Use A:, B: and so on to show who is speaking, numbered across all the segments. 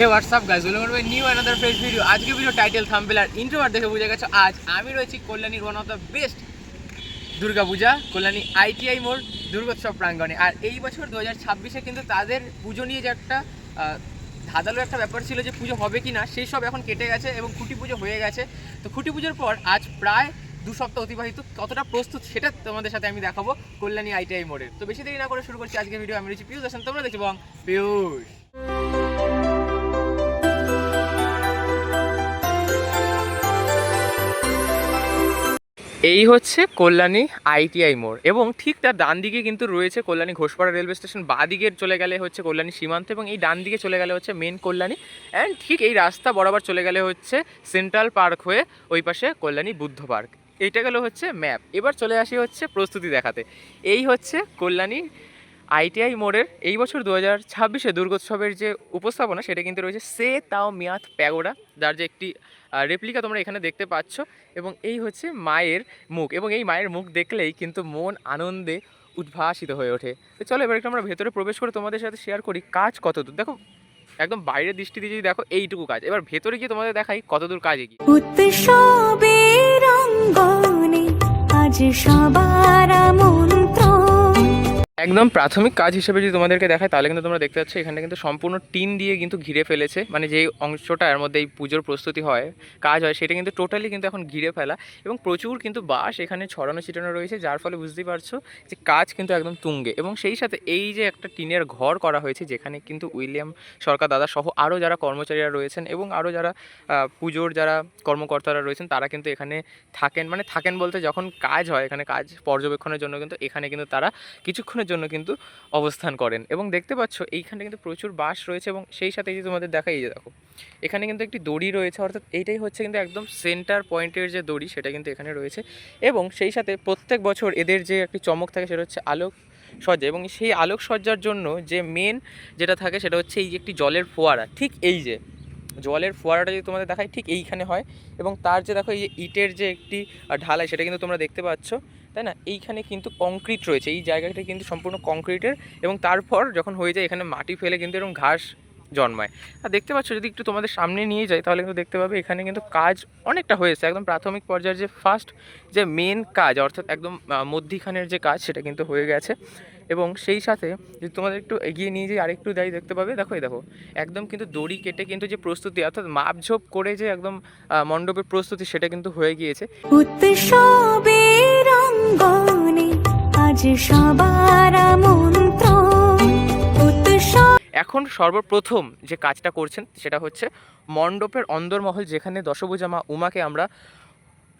A: Hey WhatsApp guys, welcome to my new another fresh video. আজকে video title, thumbnail আর intro দেখে বুঝে গেছো আজ আমি রয়েছি কল্যাণীর one of the best Durga Puja, Kalyani ITI মোড় দুর্গোৎসব প্রাঙ্গণে। আর এই বছর 2026-এ কিন্তু তাদের পুজো নিয়ে যে একটা ধাঁধালো একটা ব্যাপার ছিল যে পুজো হবে কি না, সেই সব এখন কেটে গেছে এবং খুঁটি পুজো হয়ে গেছে। তো খুঁটি পুজোর পর আজ প্রায় 2 সপ্তাহ অতিবাহিত, কতটা প্রস্তুত সেটা তোমাদের সাথে আমি দেখাবো কল্যাণী আইটিআই মোড়ের। তো বেশি দেরি না করে শুরু করছি আজকে ভিডিও। আমি রয়েছি পিউষ হাসান, তোমরা দেখছো বং পিউষ। এই হচ্ছে কল্যাণী আইটিআই মোড় এবং ঠিক তার ডান দিকে কিন্তু রয়েছে কল্যাণী ঘোষপাড়া রেলওয়ে স্টেশন। বাঁ দিকে চলে গেলে হচ্ছে কল্যাণী সীমান্ত এবং এই ডান দিকে চলে গেলে হচ্ছে মেন কল্যাণী। অ্যান্ড ঠিক এই রাস্তা বরাবর চলে গেলে হচ্ছে সেন্ট্রাল পার্ক হয়ে ওই পাশে কল্যাণী বুদ্ধ পার্ক। এইটা গেল হচ্ছে ম্যাপ। এবার চলে আসি হচ্ছে প্রস্তুতি দেখাতে। এই হচ্ছে কল্যাণী আইটিআই মোড়ের এই বছর 2026-এ দুর্গোৎসবের যে উপস্থাপনা সেটা কিন্তু রয়েছে সে তাও মিয়াত প্যাগোডা, যার যে একটি রেপ্লিকা তোমরা এখানে দেখতে পাচ্ছ। এবং এই হচ্ছে মায়ের মুখ, এবং এই মায়ের মুখ দেখলেই কিন্তু মন আনন্দে উদ্ভাসিত হয়ে ওঠে। তো চলো এবার একটু আমরা ভেতরে প্রবেশ করে তোমাদের সাথে শেয়ার করি কাজ কতদূর। দেখো একদম বাইরের দৃষ্টি দিয়ে যদি দেখো এইটুকু কাজ, এবার ভেতরে গিয়ে তোমাদের দেখাই কতদূর কাজ এগিয়ে।
B: উৎসবের অঙ্গনে আজ সবার আমন্ত্রণ।
A: একদম প্রাথমিক কাজ হিসেবে যদি তোমাদেরকে দেখায় তাহলে কিন্তু তোমরা দেখতে পাচ্ছ এখানটা কিন্তু সম্পূর্ণ টিন দিয়ে কিন্তু ঘিরে ফেলেছে। মানে যেই অংশটা এর মধ্যে এই পুজোর প্রস্তুতি হয়, কাজ হয়, সেটা কিন্তু টোটালি কিন্তু এখন ঘিরে ফেলা এবং প্রচুর কিন্তু বাঁশ এখানে ছড়ানো ছিটানো রয়েছে, যার ফলে বুঝতেই পারছো যে কাজ কিন্তু একদম তুঙ্গে। এবং সেই সাথে এই যে একটা টিনের ঘর করা হয়েছে যেখানে কিন্তু উইলিয়াম সরকার দাদা সহ আরও যারা কর্মচারীরা রয়েছেন এবং আরও যারা পুজোর যারা কর্মকর্তারা রয়েছেন তারা কিন্তু এখানে থাকেন। মানে থাকেন বলতে যখন কাজ হয় এখানে কাজ পর্যবেক্ষণের জন্য কিন্তু এখানে কিন্তু তারা কিছুক্ষণের জন্য কিন্তু অবস্থান করেন। এবং দেখতে পাচ্ছ এইখানে কিন্তু প্রচুর বাঁশ রয়েছে এবং সেই সাথে যে তোমাদের দেখাই, এই যে দেখো এখানে কিন্তু একটি দড়ি রয়েছে, অর্থাৎ এইটাই হচ্ছে কিন্তু একদম সেন্টার পয়েন্টের যে দড়ি সেটা কিন্তু এখানে রয়েছে। এবং সেই সাথে প্রত্যেক বছর এদের যে একটি চমক থাকে সেটা হচ্ছে আলোক সজ্জা, এবং সেই আলোকসজ্জার জন্য যে মেন যেটা থাকে সেটা হচ্ছে এই যে একটি জলের ফোয়ারা। ঠিক এই যে জলের ফোয়ারাটা যদি তোমাদের দেখায় ঠিক এইখানে হয়, এবং তার যে দেখো এই যে ইটের যে একটি ঢালাই সেটা কিন্তু তোমরা দেখতে পাচ্ছ, তাই না? এইখানে কিন্তু কংক্রিট রয়েছে, এই জায়গাটা কিন্তু সম্পূর্ণ কংক্রিটের, এবং তারপর যখন হয়ে যায় এখানে মাটি ফেলে কিন্তু এরকম ঘাস জন্মায়। আর দেখতে পাচ্ছ যদি একটু তোমাদের সামনে নিয়ে যাই তাহলে কিন্তু দেখতে পাবে এখানে কিন্তু কাজ অনেকটা হয়েছে। একদম প্রাথমিক পর্যায়ের যে ফার্স্ট যে মেন কাজ, অর্থাৎ একদম মধ্যিখানের যে কাজ সেটা কিন্তু হয়ে গেছে। এবং সেই সাথে যদি তোমাদের একটু এগিয়ে নিয়ে যাই আরেকটু যাই, দেখতে পাবে দেখো এই দেখো একদম কিন্তু দড়ি কেটে কিন্তু যে প্রস্তুতি, অর্থাৎ মাপঝোপ করে যে একদম মণ্ডপের প্রস্তুতি সেটা কিন্তু হয়ে গিয়েছে।
B: উৎসবের অঙ্গনে আজ সবার আমন্ত্রণ।
A: এখন সর্বপ্রথম যে কাজটা করছেন সেটা হচ্ছে মণ্ডপের অন্দরমহল, যেখানে দশভুজা মা উমাকে আমরা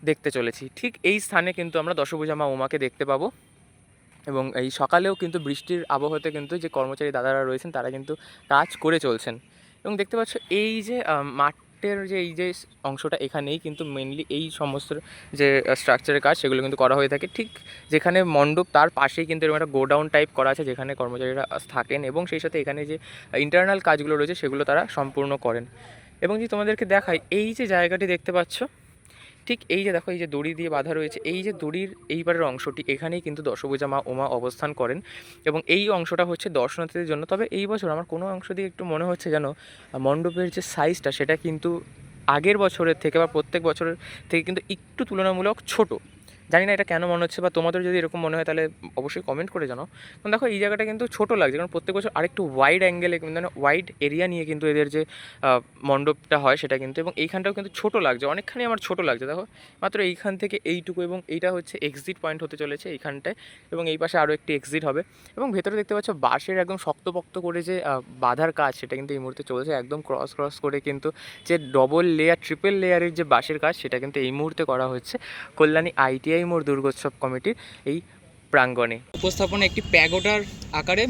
A: দেখতে চলেছি। ঠিক এই স্থানে কিন্তু আমরা দশভুজা মা উমাকে দেখতে পাবো। এবং এই সকালেও কিন্তু বৃষ্টির আবহাওয়াতে কিন্তু যে কর্মচারী দাদারা রয়েছেন তারা কিন্তু কাজ করে চলছেন। এবং দেখতে পাচ্ছ এই যে মাঠের যে এই যে অংশটা, এখানেই কিন্তু মেনলি এই সমস্ত যে স্ট্রাকচারের কাজ সেগুলো কিন্তু করা হয়ে থাকে। ঠিক যেখানে মণ্ডপ তার পাশেই কিন্তু এরকম একটা গোডাউন টাইপ করা আছে যেখানে কর্মচারীরা থাকেন, এবং সেই সাথে এখানে যে ইন্টারনাল কাজগুলো রয়েছে সেগুলো তারা সম্পূর্ণ করেন। এবং যদি তোমাদেরকে দেখাই এই যে জায়গাটি দেখতে পাচ্ছ, ঠিক এই যে দেখো এই যে দড়ি দিয়ে বাঁধা রয়েছে, এই যে দড়ির এইবারের অংশটি, এখানেই কিন্তু দশভুজা মা উমা অবস্থান করেন। এবং এই অংশটা হচ্ছে দর্শনার্থীদের জন্য। তবে এই বছর আমার কোনো অংশ দিয়ে একটু মনে হচ্ছে যেন মণ্ডপের যে সাইজটা সেটা কিন্তু আগের বছরের থেকে বা প্রত্যেক বছরের থেকে কিন্তু একটু তুলনামূলক ছোট। জানি না এটা কেন মনে হচ্ছে, বা তোমাদের যদি এরকম মনে হয় তাহলে অবশ্যই কমেন্ট করে জানাও। কারণ দেখো এই জায়গাটা কিন্তু ছোটো লাগছে, কারণ প্রত্যেক বছর আরেকটু ওয়াইড অ্যাঙ্গেলে মানে ওয়াইড এরিয়া নিয়ে কিন্তু এদের যে মণ্ডপটা হয় সেটা কিন্তু, এবং এইখানটাও কিন্তু ছোটো লাগছে, অনেকখানি আমার ছোটো লাগছে। দেখো মাত্র এইখান থেকে এইটুকু, এবং এইটা হচ্ছে এক্সিট পয়েন্ট হতে চলেছে এইখানটায়, এবং এই পাশে আরও একটি এক্সিট হবে। এবং ভেতরে দেখতে পাচ্ছ বাঁশের একদম শক্তপোক্ত করে যে বাঁধার কাজ সেটা কিন্তু এই মুহূর্তে চলছে, একদম ক্রস করে কিন্তু যে ডবল লেয়ার ট্রিপল লেয়ারের যে বাঁশের কাজ সেটা কিন্তু এই মুহূর্তে করা হচ্ছে কল্যাণী আইটিআই মোড় দুর্গোৎসব কমিটির এই প্রাঙ্গণে। উপস্থাপনা একটি প্যাগোডার আকারে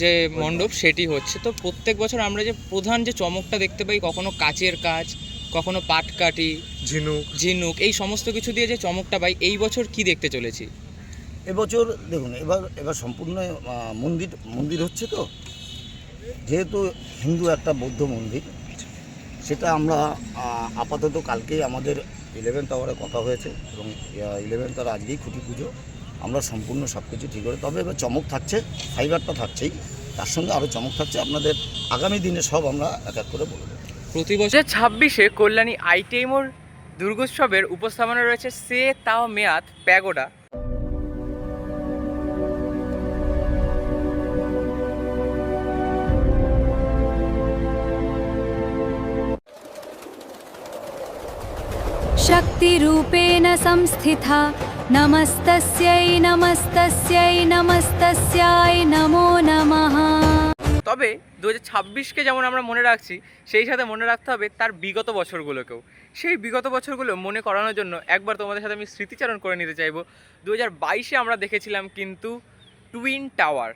A: যে মণ্ডপ সেটি হচ্ছে। তো প্রত্যেক বছর আমরা যে প্রধান যে চমকটা দেখতে পাই, কখনো কাচের কাজ, কখনো পাটকাঠি, ঝিনুক এই সমস্ত কিছু দিয়ে যে চমকটা পাই, এই বছর কি দেখতে চলেছি?
C: এবছর দেখুন এবার সম্পূর্ণ মন্দির হচ্ছে। তো যেহেতু হিন্দু একটা বৌদ্ধ মন্দির, সেটা আমরা আপাতত কালকেই আমাদের 11 টাওয়ারে কথা হয়েছে, এবং 11 টাওয়ার আজকেই খুঁটি পুজো, আমরা সম্পূর্ণ সব কিছু ঠিক করে। তবে এবার চমক থাকছে, ফাইবারটা থাকছেই, তার সঙ্গে আরও চমক থাকছে, আপনাদের আগামী দিনে সব আমরা এক এক করে বলে দেবো।
A: প্রতি বছর 26-এ কল্যাণী আইটিএমোর দুর্গোৎসবের উপস্থাপনা রয়েছে সে তাও মেয়াদ প্যাগোডা।
B: शक्तिरूपेण संस्थिता नमस्तस्यै नमस्तस्यै नमस्तस्यै नमो नमः।
A: তবে 2026কে যেমন আমরা মনে রাখছি, সেই সাথে মনে রাখতে হবে তার বিগত বছরগুলোকেও। সেই বিগত বছরগুলো মনে করানোর জন্য একবার তোমাদের সাথে আমি স্মৃতিচারণ করে নিতে চাইবো। 2022-এ আমরা দেখেছিলাম কিন্তু টুইন টাওয়ার।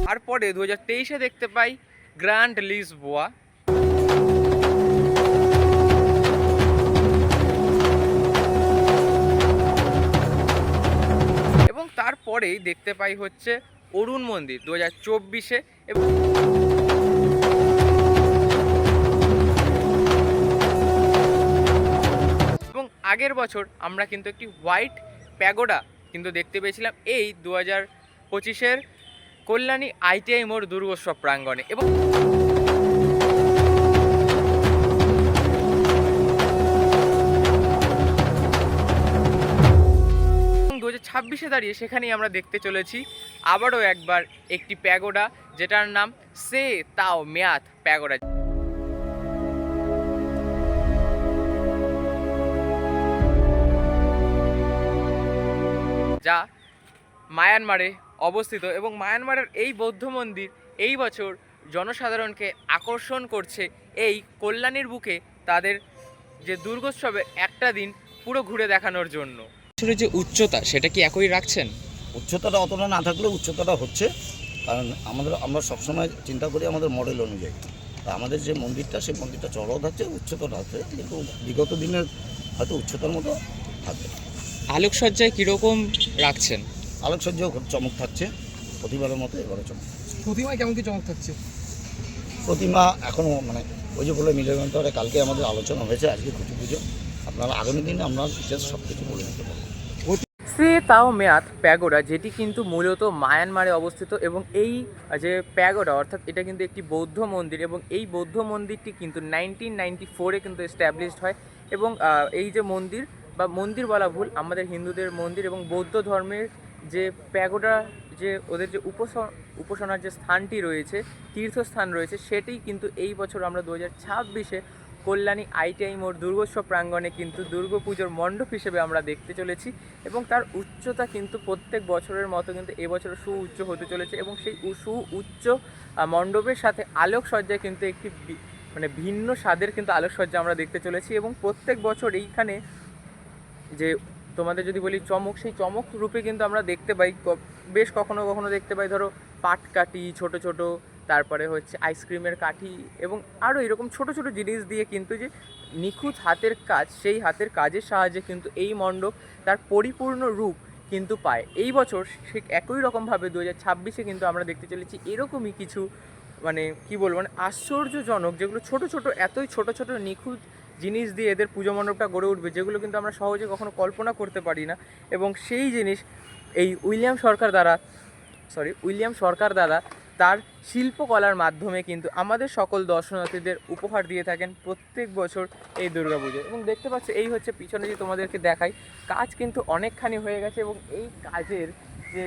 A: তারপরে 2023-এ দেখতে পাই গ্র্যান্ড লিসবোয়া। এবং তারপরেই দেখতে পাই হচ্ছে অরুণ মন্দির 2024-এ। এবং আগের বছর আমরা কিন্তু একটি হোয়াইট প্যাগোডা কিন্তু দেখতে পেয়েছিলাম এই 2025-এর কল্যাণী আইটিআই মোড় দুর্গোৎসব প্রাঙ্গণে। এবং 2026-এ দাঁড়িয়ে সেখানেই আমরা দেখতে চলেছি আবারও একবার একটি প্যাগোডা, যেটার নাম সে তাও মেয়াদ প্যাগোডা, যা মায়ানমারে অবস্থিত। এবং মায়ানমারের এই বৌদ্ধ মন্দির এই বছর জনসাধারণকে আকর্ষণ করছে এই কল্যাণীর বুকে তাদের যে দুর্গোৎসবের একটা দিন পুরো ঘুরে দেখানোর জন্য। যে উচ্চতা সেটা কি একই রাখছেন?
C: উচ্চতাটা অতটা না থাকলেও উচ্চতাটা হচ্ছে, কারণ আমরা সবসময় চিন্তা করি আমাদের মডেল অনুযায়ী। তা আমাদের যে মন্দিরটা, সেই মন্দিরটা চড়াও থাকছে, উচ্চতাটা আছে, কিন্তু বিগত দিনের হয়তো উচ্চতার মতো থাকবে।
A: আলোকসজ্জায় কীরকম রাখছেন?
C: আলোকসজ্জাও খুব চমক থাকছে, প্রতিবারের মতো এবারে চমক।
D: প্রতিমায় কেমন কি চমক থাকছে?
C: প্রতিমা এখনও মানে ওই যে বলে মিলনতরে কালকে আমাদের আলোচনা হয়েছে, আজকে খুঁটি পুজো, আপনারা আগামী দিনে আমরা ডিটেলস সব কিছু বলে দিতে পারবো।
A: সে তাও মেয়াদ প্যাগোডা, যেটি কিন্তু মূলত মায়ানমারে অবস্থিত। এবং এই যে প্যাগোডা অর্থাৎ এটা কিন্তু একটি বৌদ্ধ মন্দির, এবং এই বৌদ্ধ মন্দিরটি কিন্তু 1994-এ কিন্তু এস্টাবলিশড হয়। এবং এই যে মন্দির বা মন্দির বলা ভুল, আমাদের হিন্দুদের মন্দির এবং বৌদ্ধ ধর্মের যে প্যাগোডা, যে ওদের যে উপাসনার যে স্থানটি রয়েছে, তীর্থস্থান রয়েছে, সেটাই কিন্তু এই বছর আমরা 2026-এ কল্যাণী আইটিআই মোড় দুর্গোৎসব প্রাঙ্গণে কিন্তু দুর্গাপুজোর মণ্ডপ হিসেবে আমরা দেখতে চলেছি। এবং তার উচ্চতা কিন্তু প্রত্যেক বছরের মতো কিন্তু এবছর সুউচ্চ হতে চলেছে। এবং সেই সুউচ্চ মণ্ডপের সাথে আলোকসজ্জায় কিন্তু একটি মানে ভিন্ন স্বাদের কিন্তু আলোকসজ্জা আমরা দেখতে চলেছি। এবং প্রত্যেক বছর এইখানে যে তোমাদের যদি বলি চমক, সেই চমক রূপে কিন্তু আমরা দেখতে পাই বেশ কখনো কখনো দেখতে পাই ধরো পাটকাঠি ছোট ছোট, তারপরে হচ্ছে আইসক্রিমের কাঠি এবং আরও এরকম ছোট ছোট জিনিস দিয়ে কিন্তু যে নিখুঁত হাতের কাজ, সেই হাতের কাজের সাহায্যে কিন্তু এই মণ্ডপ তার পরিপূর্ণ রূপ কিন্তু পায়। এই বছর সে একই রকমভাবে 2026-এ কিন্তু আমরা দেখতে চলেছি এরকমই কিছু মানে কি বলবো, মানে আশ্চর্যজনক, যেগুলো ছোট ছোট এতই ছোট ছোট নিখুঁত জিনিস দিয়ে এদের পুজো মণ্ডপটা গড়ে উঠবে, যেগুলো কিন্তু আমরা সহজে কখনো কল্পনা করতে পারি না। এবং সেই জিনিস এই উইলিয়াম সরকার দাদা তার শিল্পকলার মাধ্যমে কিন্তু আমাদের সকল দর্শনার্থীদের উপহার দিয়ে থাকেন প্রত্যেক বছর এই দুর্গাপুজো। এবং দেখতে পাচ্ছ এই হচ্ছে পিছনে যে তোমাদেরকে দেখাই, কাজ কিন্তু অনেকখানি হয়ে গেছে এবং এই কাজের যে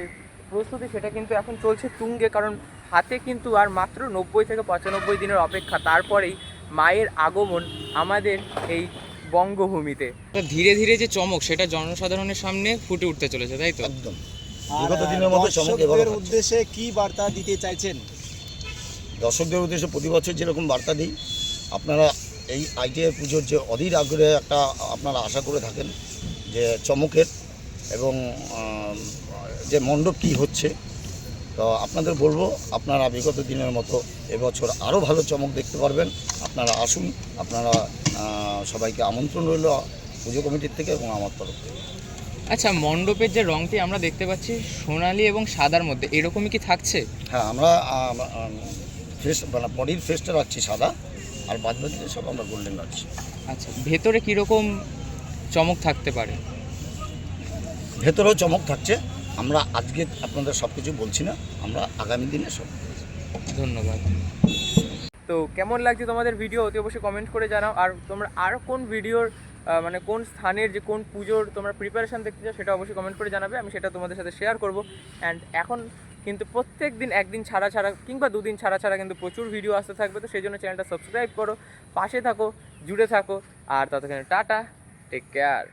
A: প্রস্তুতি সেটা কিন্তু এখন চলছে তুঙ্গে, কারণ হাতে কিন্তু আর মাত্র 90 থেকে 95 দিনের অপেক্ষা, তারপরেই মায়ের আগমন আমাদের এই বঙ্গভূমিতে। ধীরে ধীরে যে চমক সেটা জনসাধারণের সামনে ফুটে উঠতে চলেছে, তাই তো?
C: একদম বিগত দিনের মতো চমক এবারে
D: দর্শকদের
C: থাকছে।
D: উদ্দেশ্যে কি বার্তা দিতে চাইছেন?
C: দর্শকদের উদ্দেশ্যে প্রতি বছর যেরকম বার্তা দিই, আপনারা এই আইটিআই পুজোর যে অধীর আগ্রহে একটা আপনারা আশা করে থাকেন যে চমকের এবং যে মণ্ডপ কী হচ্ছে, তো আপনাদের বলবো আপনারা বিগত দিনের মতো এবছর আরও ভালো চমক দেখতে পারবেন। আপনারা আসুন, আপনারা সবাইকে আমন্ত্রণ রইল পুজো কমিটির থেকে এবং আমার তরফ থেকে।
A: আচ্ছা, মণ্ডপের যে রঙটি আমরা দেখতে পাচ্ছি সোনালি এবং সাদার মধ্যে, এরকমই কি থাকছে?
C: হ্যাঁ, আমরা ফেস মানে বডির ফেসটা রাখছি সাদা, আর বাদ বাকিটা সব আমরা গোল্ডেন রাখছি।
A: আচ্ছা, ভেতরে কীরকম চমক থাকতে পারে?
C: ভেতরেও চমক থাকছে। আমরা আজকে আপনাদের সব কিছু বলছি না, আমরা আগামী দিনে সব।
A: ধন্যবাদ। তো কেমন লাগছে তোমাদের ভিডিও অতি অবশ্যই কমেন্ট করে জানাও। আর তোমরা আর কোন ভিডিওর মানে কোন স্থানের যে কোন পুজোর তোমরা প্রিপারেশান দেখতে চাও সেটা অবশ্যই কমেন্ট করে জানাবে, আমি সেটা তোমাদের সাথে শেয়ার করব। অ্যান্ড এখন কিন্তু প্রত্যেক দিন একদিন ছাড়া ছাড়া কিংবা দুদিন ছাড়া ছাড়া কিন্তু প্রচুর ভিডিও আসতে থাকবে। তো সেই জন্য চ্যানেলটা সাবস্ক্রাইব করো, পাশে থাকো, জুড়ে থাকো। আর ততক্ষণে টাটা, টেক কেয়ার।